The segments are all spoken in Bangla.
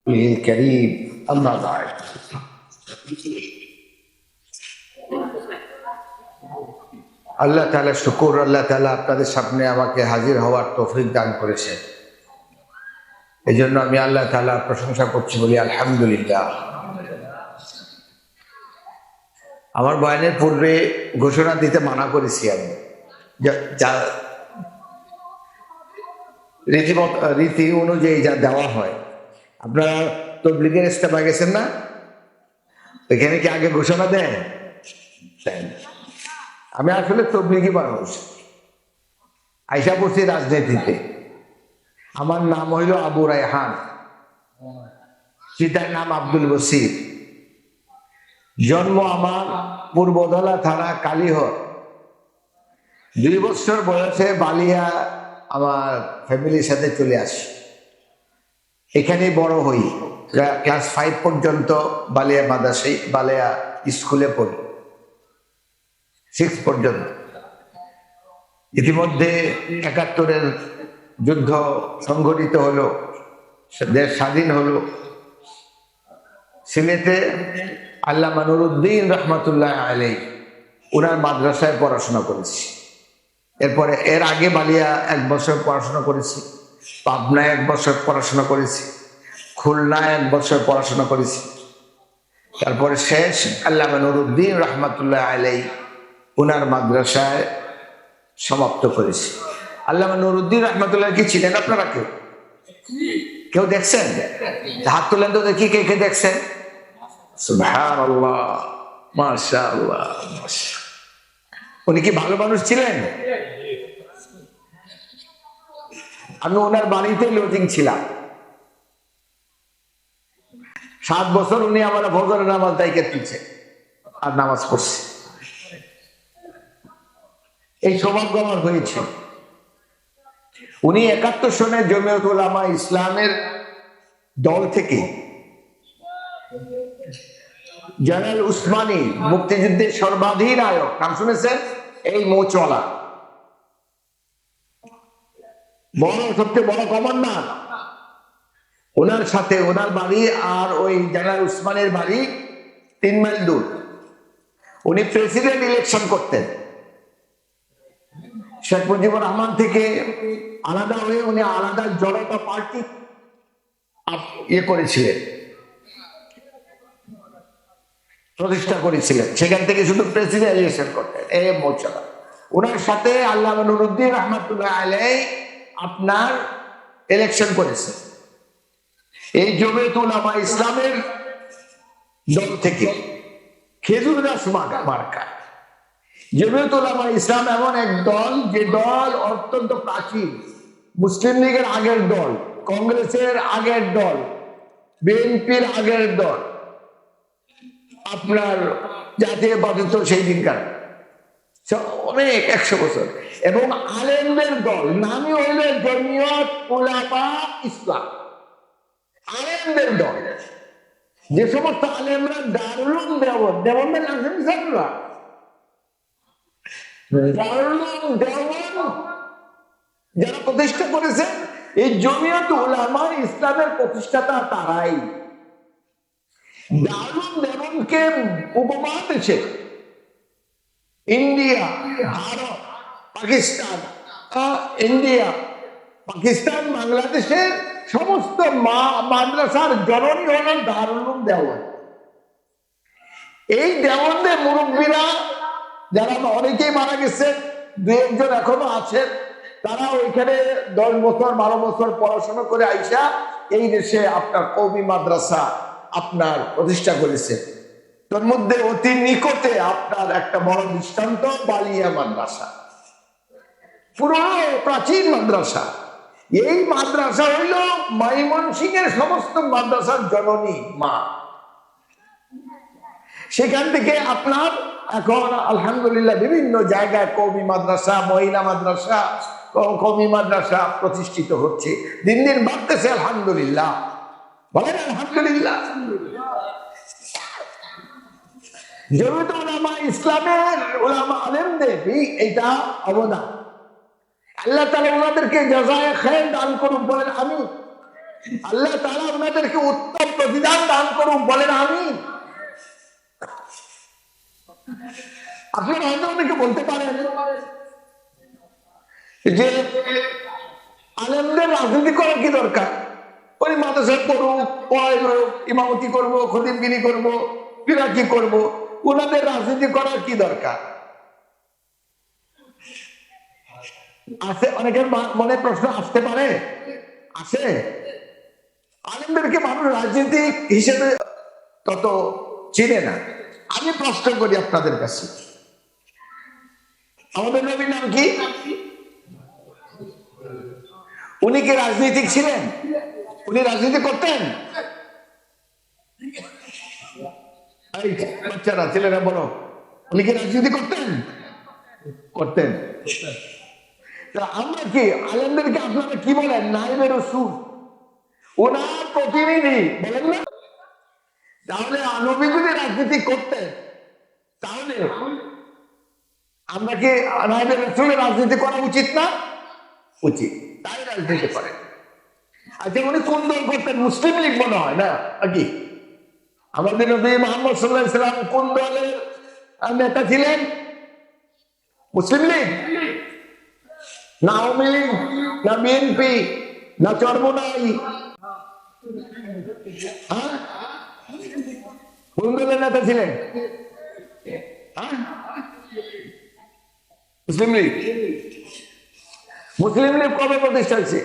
الكريم أما بعد আল্লাহ তাআলা শুকর, আল্লাহ তাআলা আপনাদের সামনে আমাকে হাজির হওয়ার তৌফিক দান করেছে। এই জন্য আমি আল্লাহ তাআলার প্রশংসা করছি, বলি আলহামদুলিল্লাহ। আমার বয়ানের পূর্বে ঘোষণা দিতে মানা করেছি আমি, যা রীতি অনুযায়ী যা দেওয়া হয়। আপনারা তাবলীগের ইস্তেমা গেছেন না? এখানে কি আগে ঘোষণা দেন? আমি আসলে তাবলীগী মানুষ, আইসা পড়ছি রাজনীতিতে। আমার নাম হইল আবু রায়হান, পিতার নাম আব্দুল বসির। জন্ম আমার পূর্বধলা থানা কালীহর। 2 বছর বয়সে বালিয়া আমার ফ্যামিলির সাথে চলে আসি। এখানে বড় হই, ক্লাস 5 পর্যন্ত বালিয়া মাদ্রাসায়, বালিয়া স্কুলে পড়ি, 6 পর্যন্ত। ইতিমধ্যে 71-এর যুদ্ধ সংঘটিত হলো, দেশ স্বাধীন হলো। সিলেটে আল্লামা নুরুদ্দিন রহমাতুল্লাহ আলাইহি ওনার মাদ্রাসায় পড়াশোনা করেছি। এরপরে এর আগে বালিয়া 1 বছর পড়াশোনা করেছি, পাবনায় 1 বছর পড়াশোনা করেছি, খুলনায় 1 বছর পড়াশোনা করেছি। তারপরে শেষ আল্লামা নুরুদ্দিন রহমাতুল্লাহ আলাইহি ওনার মাদ্রাসায় সমাপ্ত করেছি। আল্লামা নুরুদ্দিন রহমাতুল্লাহ কি ছিলেন আপনারা কেউ দেখছেন? হাত তুলেন তো দেখি, কে কে দেখছেন? সুবহানাল্লাহ, মাশাআল্লাহ। উনি কি ভালো মানুষ ছিলেন? আমি ওনার বাড়িতে লজিং ছিলাম। 7 বছর উনি আমার ফজরের নামাজ দায়িত্ব দিচ্ছে আর নামাজ পড়ছে। এই সৌভাগ্য আমার হয়েছে। উনি 71 সনে জমিয়ত উলামা ইসলামের দল থেকে জেনারেল উসমানী, মুক্তিযুদ্ধের সর্বাধিনায়ক, নাম শুনেছেন? এই মৌচলা সবচেয়ে বড় কমান্ডার। ওনার সাথে ওনার বাড়ি আর ওই জেনারেল উসমানের বাড়ি 3 মাইল দূর। উনি প্রেসিডেন্ট ইলেকশন করতেন। শেখ মুজিবুর রহমান থেকে আলাদা হয়ে উনি আলাদা জনতা পার্টি করেছিলেন, প্রতিষ্ঠা করেছিলেন। সেখান থেকে শুধু প্রেসিডেন্ট ইলেকশন করতেন এই মৌচালা। ওনার সাথে আল্লামা নুরুদ্দিন রহমাতুল্লাহ আলাইহি আপনার ইলেকশন করেছে এই জমিয়ত উলামা ইসলামের দল থেকে, খেজুর গাছ মার্কা। জমিয়ত উলামা ইসলাম এমন এক দল, যে দল অত্যন্ত প্রাচীন। মুসলিম লীগের আগের দল, কংগ্রেসের আগের দল, বিএনপির আগের দল, আপনার জাতীয় পার্টি তো সেই দিনকার অনেক 100 বছর। এবং আলেমদের দল, নামই হইল জমিয়ত উলামা ইসলাম, আলেমদের দল। যে সমস্ত আলেমরা দারুল দেওবন্দের নাম শুনছেন না? দারুল দেওবন্দ যারা প্রতিষ্ঠা করেছেন, এই জমিয়ত উলামা ইসলামের প্রতিষ্ঠাতা তারাই। দারুল দেওবন্দকে উপমহাদেশে ইন্ডিয়া, ভারত, পাকিস্তান, বাংলাদেশের সমস্ত মাদ্রাসার জননী হলেন দারুল দেওবন্দ। এই দেওবন্দের মুরব্বীরা যারা অনেকেই মারা গেছেন, 2-1 জন এখনো আছেন, তারা ওইখানে 10 বছর 12 বছর পড়াশোনা করে আইসা এই দেশে আপনার কওমি মাদ্রাসা আপনার প্রতিষ্ঠা করেছে। তোর মধ্যে অতি নিকটে আপনার একটা বড় দৃষ্টান্ত বালিয়া মাদ্রাসা, পুরো প্রাচীন মাদ্রাসা। এই মাদ্রাসা হইল ময়মনসিংহের সমস্ত মাদ্রাসার জননী মা। সেখান থেকে আপনার এখন আলহামদুলিল্লাহ বিভিন্ন জায়গায় কওমি মাদ্রাসা, মহিলা মাদ্রাসা, কওমি মাদ্রাসা প্রতিষ্ঠিত হচ্ছে, দিন দিন বাড়তেছে। আলহামদুলিল্লাহ, বলেন আলহামদুলিল্লাহ। জমিয়ত উলামা ইসলামের উলামা আলেমদের এইটা অবদান। আল্লাহ তাআলা ওনাদেরকে জাযায়ে খায়র দান করুন, বলেন আমিন। আল্লাহ তাআলা ওনাদেরকে উত্তম প্রতিদান দান করুন, বলেন আমিন। আপনারা হয়তো অনেকে বলতে পারেন যে আলেমদের রাজনীতি করার কি দরকার, ওই মাদ্রাসায় পড়ুক, ইমামতি করবো, খতিবগিরি করবো, ফিরা কি করবো, ওনাদের রাজনীতি করার কি দরকার আছে? অনেকের মনে প্রশ্ন আসতে পারে, আসে। আলেমদেরকে মানুষ রাজনীতিক হিসেবে তত চিনে না। আমি প্রশ্ন করি আপনাদের কাছে, আমাদের নবীর নাম কি? উনি কি রাজনীতিক ছিলেন? উনি রাজনীতি করতেন? এই বাচ্চারা, ছেলেরা বলো, উনি কি রাজনীতি করতেন? করতেন। আমরা কি আলেমদেরকে আপনারা কি বলেন? নাইবে রাসূল, ওনার প্রতিনিধি বলেন না? তাহলে নবী যদি রাজনীতি করতেন তাহলে আমরা কি নাইবে রাসূলের রাজনীতি করা উচিত না? উচিত, তাই রাজনীতি করেন। আচ্ছা, উনি কোন দল করতেন? মুসলিম লীগ মনে হয় না নাকি? আমাদের নবী মুহাম্মদ সাল্লাল্লাহু আলাইহি ওয়াসাল্লাম কোন দলের নেতা ছিলেন? মুসলিম লীগ না আওয়ামী লীগ না বিএনপি না চরমোনাই? হ্যাঁ, কোন দলের নেতা ছিলেন? হ্যাঁ, মুসলিম লীগ। মুসলিম লীগ কবে প্রতিষ্ঠা হয়েছে?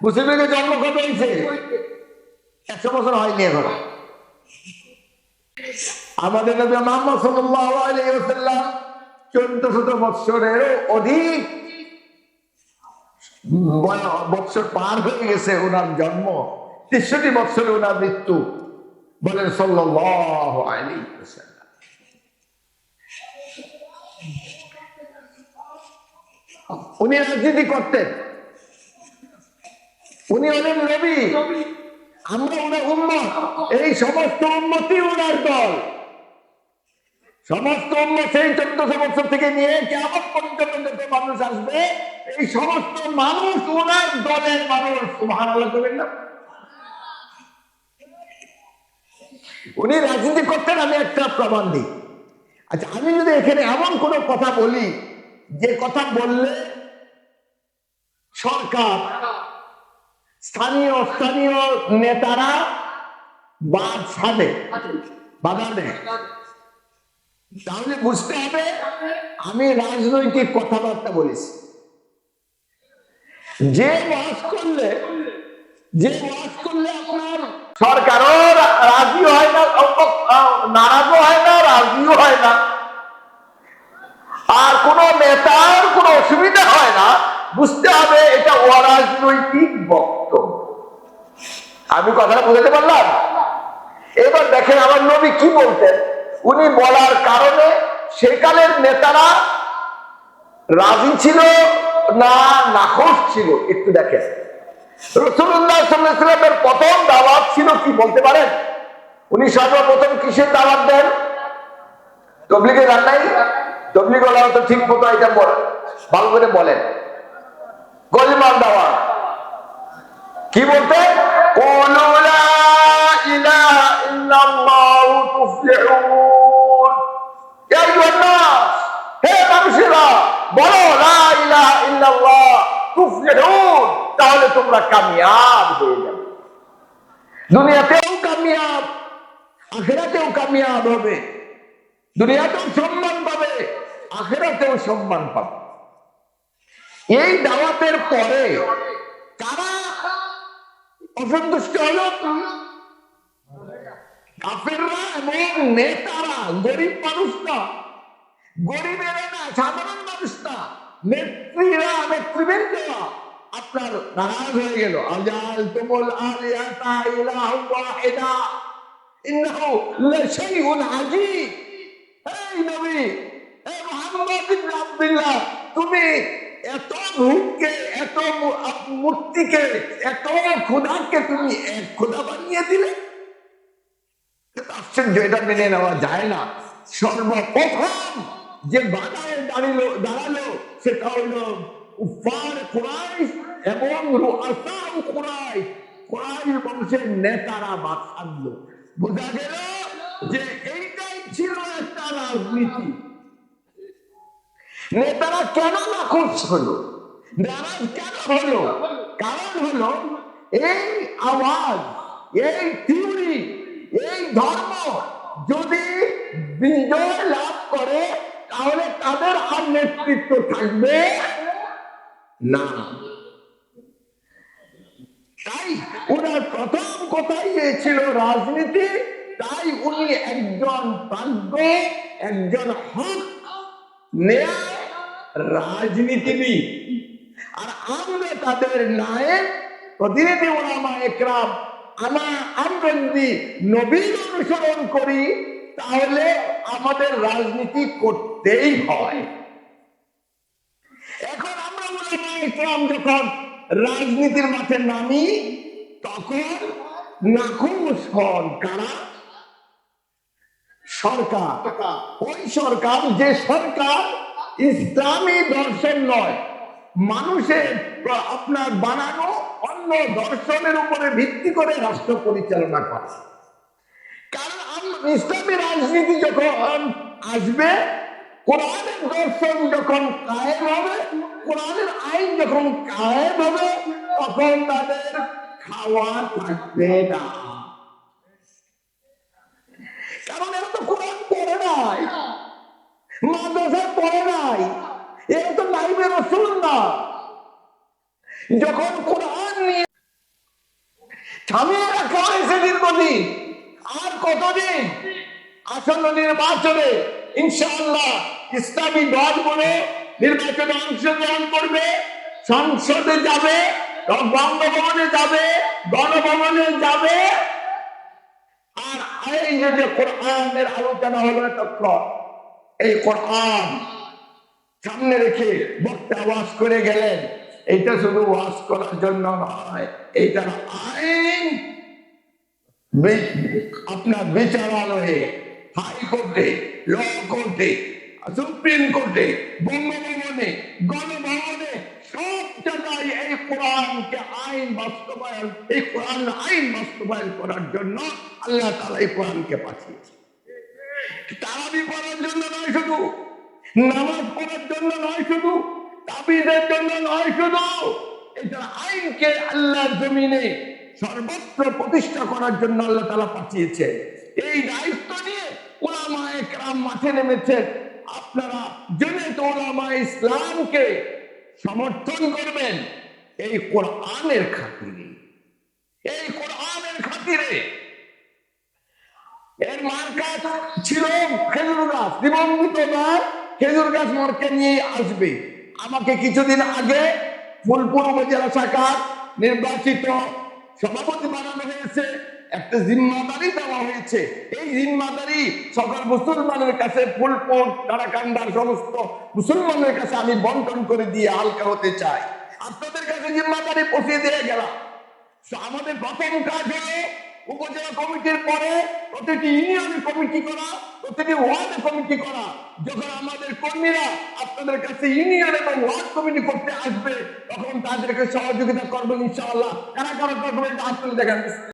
মুসলিম লীগের জন্ম কবে হয়েছে? 100 বছর হয়নি এখন। আমাদের নবী মুহাম্মদ সাল্লাল্লাহু আলাইহি ওয়াসাল্লাম 1400 বছরেরও অধিক বছর পার হয়ে গেছে ওনার জন্ম, 63 বছরে ওনার মৃত্যু। বলেন সাল্লাল্লাহু আলাইহি ওয়াসাল্লাম। উনি রাজনীতি করতেন, উনি হলেন নবী, আমরা ওনার উম্মত। এই সমস্ত উম্মতই ওনার দল। সমস্ত উম্মত সেই 1400 বছর থেকে নিয়ে কিয়ামত পর্যন্ত যত মানুষ আসবে, এই সমস্ত মানুষ ওনার দলের মানুষ। সুবহানাল্লাহ বলেন না? উনি রাজনীতি করতেন, আমি একটা প্রমাণ দিই। আচ্ছা, আমি যদি এখানে এমন কোন কথা বলি যে কথা বললে সরকার, স্থানীয় নেতারা বাধা দেয়, তাহলে বুঝতে হবে আমি রাজনৈতিক কথাবার্তা বলেছি। যে ওয়াজ করলে আপনার সরকারও রাজি হয় না, নারাজও হয় না, রাজিও হয় না, আর কোন নেতার কোন অসুবিধা হয় না, বুঝতে হবে এটা অরাজনৈতিক বক্তব্য। আমি কথাটা বুঝতে পারলাম? এবার দেখেন আমার নবী কি বলতেন। উনি বলার কারণে সেকালের নেতারা রাজি ছিল না নাখোশ ছিল, একটু দেখেন। রাসূলুল্লাহ সাল্লাল্লাহু আলাইহি ওয়াসাল্লামের প্রথম দাওয়াত ছিল কি বলতে পারেন? উনি সর্বপ্রথম কিসের দাওয়াত দেন? তাবলীগের গান নাই? তাবলীগ ওয়ালা তো ঠিক মতো এটা ভালো করে বলেন। কলিমার দাওয়াত কি বলতেন? কুলু লা ইলাহা ইল্লাল্লাহু তুফলিহুন। ইয়া আইয়ুহান নাস, হে মানুষেরা বলো লা ইলাহা ইল্লাল্লাহ তুফলিহুন, তাহলে তোমরা কামিয়াব হয়ে যাবে। দুনিয়াতেও কামিয়াব, আখিরাতেও কামিয়াব হবে। দুনিয়াতেও সম্মান পাবে, আখিরাতেও সম্মান পাবে। এই দাওয়াতের পরে কারা অসন্তুষ্ট হলো? কাফেররা এবং নেতারা। গরিব মানুষ না, গরিবেরা না, সাধারণ মানুষ না, নেত্রীরা, নেতৃবৃন্দরা আপনার নারাজ হয়ে গেল। আজাল তুমুল আলিয়াতা ইলাহু ওয়াহিদা ইন্নাহু লাশাইউন আজীব। এই নবী, হে মুহাম্মদ ইবনে আব্দুল্লাহ, তুমি এত রূপকে, এত মূর্তিকে, এত খোদাকে তুমি এক খোদা বানিয়ে দিলে। আশ্চর্য, এটা মেনে নেওয়া যায় না। সর্বপ্রথম যে বাধায় দাঁড়ালো সেটা হলো কুফার কুরাইশ এবং রুআসা কুরাইশ, কুরাইশ বংশের নেতারা বাদ সাধলো। বোঝা গেল যে এইটাই ছিল একটা রাজনীতি। নেতারা কেন নাখোশ হলো, নারাজ কেন হলো? কারণ হলো এই আওয়াজ, এই থিওরি, এই ধর্ম যদি বিজয় লাভ করে তাহলে তাদের আর নেতৃত্ব থাকবে না। তাই ওনার প্রথম কথাই ছিল রাজনীতি। তাই উনি একজন প্রাজ্ঞ, একজন হক ন্যায় রাজনীতিবিদ। আর আমরা তাদের নায়েব প্রতিনিধি উলামায়ে কেরাম, আমরা যদি নবীর অনুসরণ করি তাহলে আমাদের রাজনীতি করতেই হয়। এখন আমরা উলামায়ে কেরাম যখন রাজনীতির মাঠে নামি তখন নাখোশ হন কারা? সরকার। ওই সরকার, যে সরকার ইসলামী দর্শন নয়, মানুষের আপনার বানানো অন্য দর্শনের উপরে ভিত্তি করে রাষ্ট্র পরিচালনা করে। কারণ ইসলামী রাজনীতি যখন আসবে, কোরআনের দর্শন যখন কায়েম হবে, কোরআনের আইন যখন কায়েম হবে, তখন তাদের খাওয়া থাকবে না। কারণ এরা তো কোরআন পড়ে নাই, মাদ্রাসায় পড়ে নাই, এরা তো নাইবে রাসূল না। যখন কোরআন নিয়ে থামিয়ে রাখা হয়েছে দীর্ঘদিন, আর কতদিন? আসন্ন নির্বাচনে ইনশাআল্লাহ ইসলামী দলগুলো নির্বাচনে অংশগ্রহণ করবে, সংসদে যাবে, বঙ্গভবনে যাবে, গণভবনে যাবে। আর এই যে কোরআনের আলোচনা হলো তখন এই কোরআন সামনে রেখে বক্তা ওয়াজ করে গেলেন। এটা শুধু ওয়াজ করার জন্য নয়, এইটার আইন আপনার বিচারালয়ে, হাইকোর্টে, ল কোর্টে, সুপ্রিম কোর্টে, বঙ্গভবনে, গণভবনে, সব জায়গায় এই কোরআনকে আইন বাস্তবায়ন, এই কোরআন আইন বাস্তবায়ন করার জন্য আল্লাহ তাআলা এই কোরআনকে পাঠিয়েছে। তারাবি পড়ার জন্য নয় শুধু, নামাজ পড়ার জন্য নয় শুধু, তাবিজের জন্য নয় শুধু, এটা আইনকে আল্লাহর জমিনে সর্বত্র প্রতিষ্ঠা করার জন্য আল্লাহ তাআলা পাঠিয়েছে। এই দায়িত্ব নিয়ে উলামায়ে কেরাম মাঠে নেমেছেন। আপনারা জমিয়ত উলামায়ে ইসলামকে সমর্থন করবেন এই কোরআনের খাতিরে, এই কোরআনের খাতিরে। এর মার্কা ছিল খেজুর গাছ, দিবঙ্গিত গাছ, খেজুর গাছ মার্কা নিয়ে আসবে। আমাকে কিছুদিন আগে ফুলপুর উপজেলা শাখার নির্বাচিত সভাপতি বানানো হয়েছে, একটা জিম্মাদারি দেওয়া হয়েছে। এই জিম্মাদারি সকল মুসলমানের কাছে, ফুলপুর কারাকান্দার সমস্ত মুসলমানের কাছে আমি বন্টন করে দিয়ে হালকা হতে চাই। আপনাদের কাছে জিম্মাদারি পৌঁছে দিয়ে গেলাম। আমাদের প্রথম কাজ হলো উপজেলা কমিটির পরে প্রতিটি ইউনিয়নে কমিটি করা, প্রতিটি ওয়ার্ডে কমিটি করা। যখন আমাদের কর্মীরা আপনাদের কাছে ইউনিয়ন এবং ওয়ার্ড কমিটি করতে আসবে তখন তাদেরকে সহযোগিতা করবেন ইনশাআল্লাহ। কারা কারা করবেন হাত তুলে দেখেন।